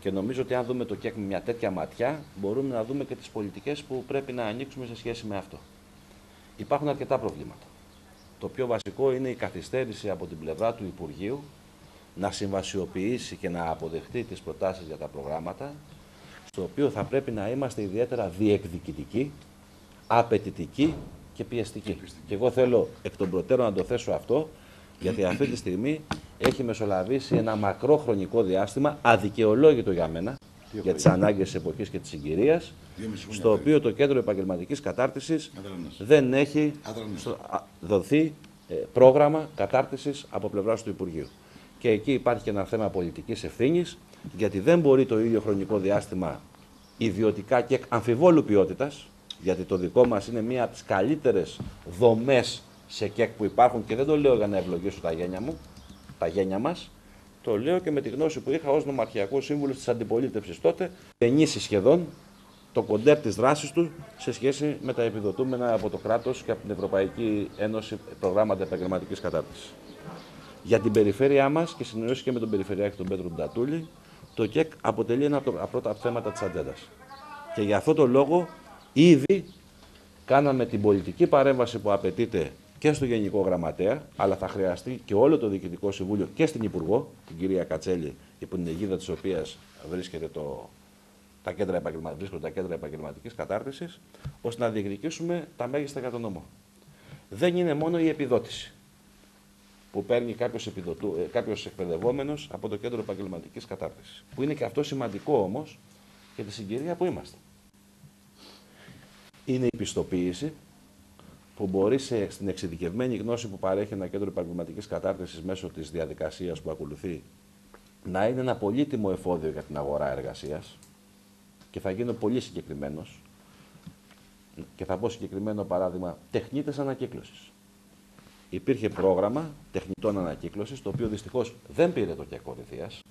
Και νομίζω ότι αν δούμε το ΚΕΚ με μια τέτοια ματιά, μπορούμε να δούμε και τις πολιτικές που πρέπει να ανοίξουμε σε σχέση με αυτό. Υπάρχουν αρκετά προβλήματα. Το πιο βασικό είναι η καθυστέρηση από την πλευρά του Υπουργείου να συμβασιοποιήσει και να αποδεχτεί τις προτάσεις για τα προγράμματα, στο οποίο θα πρέπει να είμαστε ιδιαίτερα διεκδικητικοί, απαιτητικοί και πιεστικοί. Και εγώ θέλω εκ των προτέρων να το θέσω αυτό, γιατί αυτή τη στιγμή έχει μεσολαβήσει ένα μακρό χρονικό διάστημα, αδικαιολόγητο για μένα, για τις ανάγκες της εποχής και της συγκυρίας, στο οποίο το Κέντρο Επαγγελματικής Κατάρτισης δεν έχει δοθεί πρόγραμμα κατάρτισης από πλευράς του Υπουργείου. Και εκεί υπάρχει και ένα θέμα πολιτικής ευθύνης, γιατί δεν μπορεί το ίδιο χρονικό διάστημα ιδιωτικά και αμφιβόλου ποιότητας, γιατί το δικό μας είναι μία από τις καλύτερες δομές σε ΚΕΚ που υπάρχουν, και δεν το λέω για να ευλογήσω τα γένια μας, το λέω και με τη γνώση που είχα ως νομαρχιακός σύμβουλος της αντιπολίτευσης τότε, ενίσει σχεδόν το κοντέρ της δράσης του σε σχέση με τα επιδοτούμενα από το κράτος και από την Ευρωπαϊκή Ένωση προγράμματα επαγγελματικής κατάρτισης. Για την περιφέρειά μας και συνεννόηση και με τον Περιφερειάρχη τον Πέτρο Ντατούλη, το ΚΕΚ αποτελεί ένα από τα πρώτα θέματα της ατζέντας. Και για αυτό το λόγο ήδη κάναμε την πολιτική παρέμβαση που απαιτείται και στο Γενικό Γραμματέα, αλλά θα χρειαστεί και όλο το Διοικητικό Συμβούλιο και στην Υπουργό, την κυρία Κατσέλη, υπό την αιγίδα της οποίας βρίσκονται τα κέντρα επαγγελματικής κατάρτισης, ώστε να διεκδικήσουμε τα μέγιστα για τον νόμο. Δεν είναι μόνο η επιδότηση που παίρνει κάποιος εκπαιδευόμενος από το Κέντρο Επαγγελματικής Κατάρτισης, που είναι και αυτό σημαντικό όμως για τη συγκυρία που είμαστε. Είναι η πιστοποίηση που μπορεί στην εξειδικευμένη γνώση που παρέχει ένα Κέντρο Επαγγελματικής Κατάρτισης μέσω της διαδικασίας που ακολουθεί να είναι ένα πολύτιμο εφόδιο για την αγορά εργασίας, και θα γίνω πολύ συγκεκριμένος και θα πω συγκεκριμένο παράδειγμα: τεχνίτες ανακύκλωσης. Υπήρχε πρόγραμμα τεχνητών ανακύκλωσης, το οποίο δυστυχώς δεν πήρε το ΚΕΚ Κορινθίας,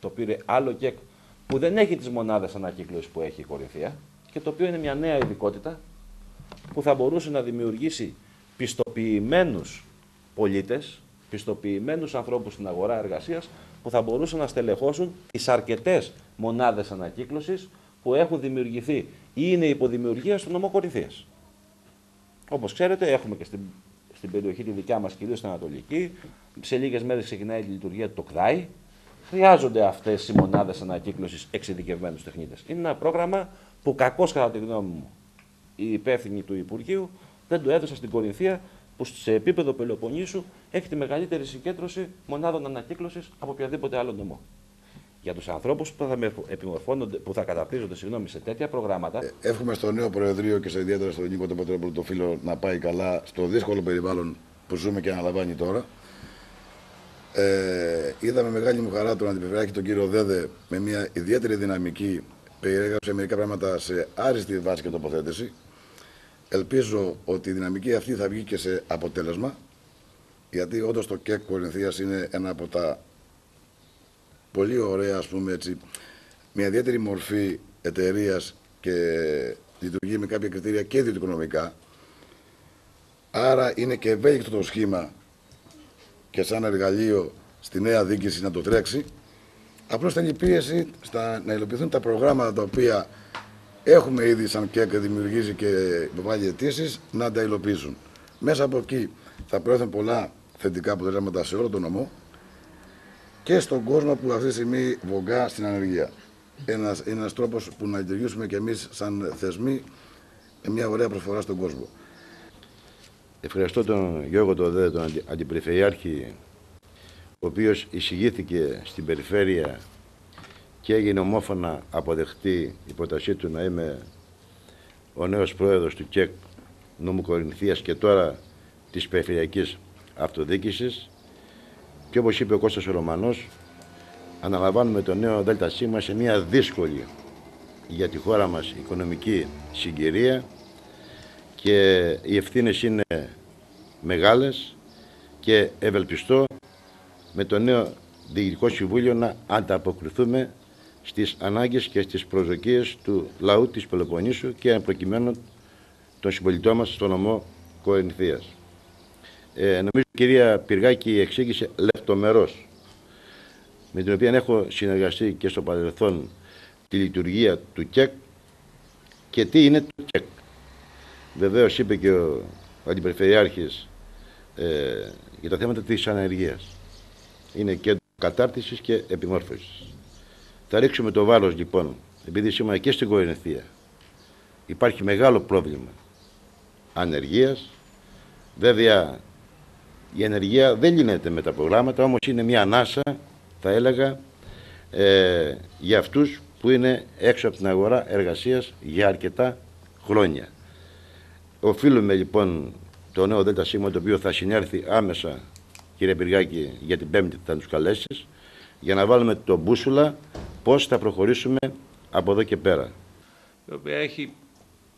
το πήρε άλλο ΚΕΚ που δεν έχει τις μονάδες ανακύκλωσης που έχει η Κορινθία, και το οποίο είναι μια νέα ειδικότητα που θα μπορούσε να δημιουργήσει πιστοποιημένους πολίτες, πιστοποιημένους ανθρώπους στην αγορά εργασίας, που θα μπορούσαν να στελεχώσουν τις αρκετές μονάδες ανακύκλωσης που έχουν δημιουργηθεί ή είναι υποδημιουργία στο νομό Κορινθίας. Όπως ξέρετε, έχουμε και στην περιοχή τη δικιά μας, κυρίως στην Ανατολική, σε λίγες μέρες ξεκινάει η λειτουργία του ΚΔΑΗ. Χρειάζονται αυτές οι μονάδες ανακύκλωσης εξειδικευμένους τεχνίτες. Είναι ένα πρόγραμμα που κακώς, κατά τη γνώμη μου, οι υπεύθυνοι του Υπουργείου δεν το έδωσαν στην Κορινθία, που σε επίπεδο Πελοποννήσου έχει τη μεγαλύτερη συγκέντρωση μονάδων ανακύκλωσης από οποιαδήποτε άλλο νομό. Για τους ανθρώπους που θα καταρτίζονται σε τέτοια προγράμματα. Εύχομαι στο νέο Προεδρείο και ιδιαίτερα στον Νίκο τον Πατρόπουλο, το φίλο, να πάει καλά στο δύσκολο περιβάλλον που ζούμε και αναλαμβάνει τώρα. Είδαμε μεγάλη μου χαρά τον Αντιπεριφερειάρχη, τον κύριο Δέδε, με μια ιδιαίτερη δυναμική, περιέγραψε μερικά πράγματα σε άριστη βάση και τοποθέτηση. Ελπίζω ότι η δυναμική αυτή θα βγει και σε αποτέλεσμα, γιατί όντως το ΚΕΚ Κορινθίας είναι ένα από τα πολύ ωραία, ας πούμε έτσι, μια ιδιαίτερη μορφή εταιρείας και λειτουργεί με κάποια κριτήρια και ιδιωτικονομικά. Άρα είναι και ευέλικτο το σχήμα και σαν εργαλείο στη νέα διοίκηση να το τρέξει. Απλώς θέλει πίεση να υλοποιηθούν τα προγράμματα τα οποία έχουμε ήδη σαν ΚΕΚ δημιουργήσει και υποβάλει αιτήσεις, να τα υλοποιήσουν. Μέσα από εκεί θα προέρθουν πολλά θετικά αποτελέσματα σε όλο τον νομό και στον κόσμο που αυτή τη στιγμή βογκά στην ανεργία. Είναι ένας τρόπος που να λειτουργήσουμε και εμείς σαν θεσμοί μια ωραία προσφορά στον κόσμο. Ευχαριστώ τον Γιώργο τον Δέδε, τον Αντιπεριφερειάρχη, ο οποίος εισηγήθηκε στην περιφέρεια και έγινε ομόφωνα αποδεκτή η πρότασή του να είμαι ο νέος πρόεδρος του ΚΕΚ Νόμου Κορινθίας και τώρα της Περιφερειακής Αυτοδιοίκησης. Και όπως είπε ο Κώστας ο Ρωμανός, αναλαμβάνουμε το νέο ΔΣ σε μια δύσκολη για τη χώρα μας οικονομική συγκυρία και οι ευθύνες είναι μεγάλες και ευελπιστώ με το νέο Διοικητικό Συμβούλιο να ανταποκριθούμε στις ανάγκες και στις προσδοκίες του λαού της Πελοποννήσου και προκειμένου των συμπολιτών μας στο νομό Κορινθίας. Νομίζω η κυρία Πυργάκη εξήγησε λεπτομερώς με την οποία έχω συνεργαστεί και στο παρελθόν, τη λειτουργία του ΚΕΚ και τι είναι το ΚΕΚ. Βεβαίως είπε και ο Αντιπεριφερειάρχης για τα θέματα της ανεργίας. Είναι κέντρο κατάρτισης και επιμόρφωσης. Θα ρίξουμε το βάρος λοιπόν, επειδή σήμερα και στην Κορινθία υπάρχει μεγάλο πρόβλημα ανεργίας. Βέβαια η ανεργία δεν λύνεται με τα προγράμματα, όμως είναι μια ανάσα, θα έλεγα, για αυτούς που είναι έξω από την αγορά εργασίας για αρκετά χρόνια. Οφείλουμε λοιπόν το νέο ΔΣ, το οποίο θα συνέρθει άμεσα, κύριε Πυργάκη, για την Πέμπτη θα τους καλέσεις, για να βάλουμε το μπούσουλα πώς θα προχωρήσουμε από εδώ και πέρα. Η οποία έχει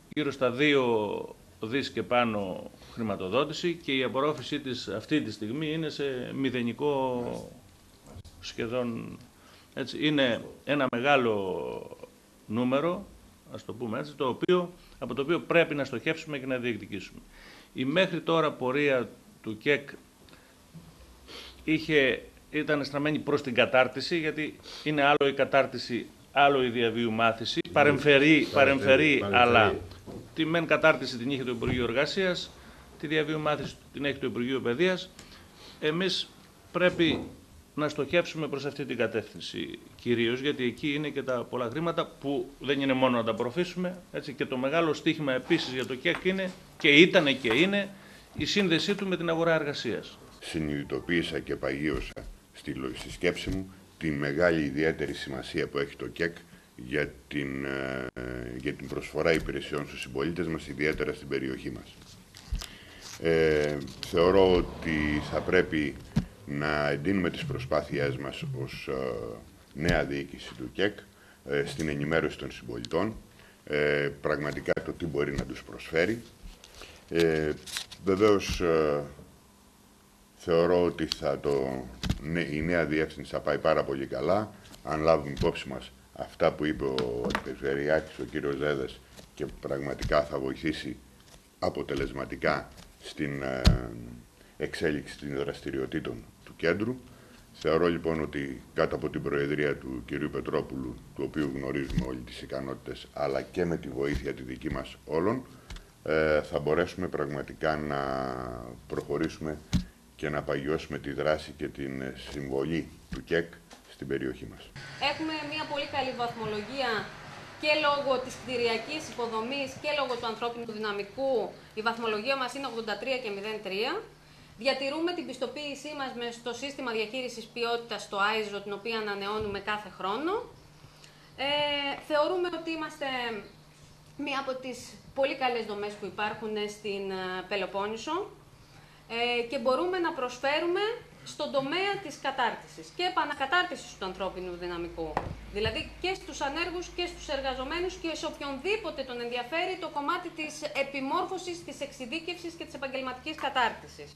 γύρω στα 2 δις και πάνω χρηματοδότηση και η απορρόφησή της αυτή τη στιγμή είναι σε μηδενικό σχεδόν. Έτσι, είναι ένα μεγάλο νούμερο, ας το πούμε έτσι, από το οποίο πρέπει να στοχεύσουμε και να διεκδικήσουμε. Η μέχρι τώρα πορεία του ΚΕΚ ήταν στραμμένη προς την κατάρτιση, γιατί είναι άλλο η κατάρτιση, άλλο η διαβίου μάθηση. Παρεμφερεί, αλλά τη μεν κατάρτιση την είχε το Υπουργείο Εργασίας, τη διαβίου μάθηση την έχει το Υπουργείο Παιδείας. Εμείς πρέπει να στοχεύσουμε προς αυτή την κατεύθυνση κυρίως, γιατί εκεί είναι και τα πολλά χρήματα που δεν είναι μόνο να τα απορροφήσουμε, έτσι, και το μεγάλο στίχημα επίσης για το ΚΕΚ είναι και ήταν και είναι η σύνδεσή του με την αγορά εργασίας. Συνειδητοποίησα και παγίωσα στη σκέψη μου τη μεγάλη ιδιαίτερη σημασία που έχει το ΚΕΚ για την προσφορά υπηρεσιών στους συμπολίτες μας, ιδιαίτερα στην περιοχή μας. Θεωρώ ότι θα πρέπει να εντείνουμε τις προσπάθειές μας ως νέα διοίκηση του ΚΕΚ στην ενημέρωση των συμπολιτών, πραγματικά το τι μπορεί να τους προσφέρει. Βεβαίως, θεωρώ ότι η νέα διεύθυνση θα πάει πάρα πολύ καλά, αν λάβουμε υπόψη μας αυτά που είπε ο Αντιπεριφερειάρχης, ο κύριος Δέδες, και πραγματικά θα βοηθήσει αποτελεσματικά στην εξέλιξη των δραστηριοτήτων του κέντρου. Θεωρώ λοιπόν ότι κάτω από την προεδρία του κυρίου Πετρόπουλου, του οποίου γνωρίζουμε όλοι τις ικανότητες, αλλά και με τη βοήθεια τη δική μας όλων, θα μπορέσουμε πραγματικά να προχωρήσουμε και να παγιώσουμε τη δράση και την συμβολή του ΚΕΚ στην περιοχή μας. Έχουμε μια πολύ καλή βαθμολογία και λόγω της κτηριακής υποδομής και λόγω του ανθρώπινου δυναμικού. Η βαθμολογία μας είναι 83 και 03. Διατηρούμε την πιστοποίησή μας στο σύστημα διαχείρισης ποιότητας, το ISO, την οποία ανανεώνουμε κάθε χρόνο. Θεωρούμε ότι είμαστε μία από τις πολύ καλές δομές που υπάρχουν στην Πελοπόννησο και μπορούμε να προσφέρουμε στον τομέα της κατάρτισης και επανακατάρτισης του ανθρώπινου δυναμικού. Δηλαδή και στους ανέργους και στους εργαζομένους και σε οποιονδήποτε τον ενδιαφέρει το κομμάτι της επιμόρφωσης, της εξειδίκευσης και της επαγγελματικής κατάρτισης.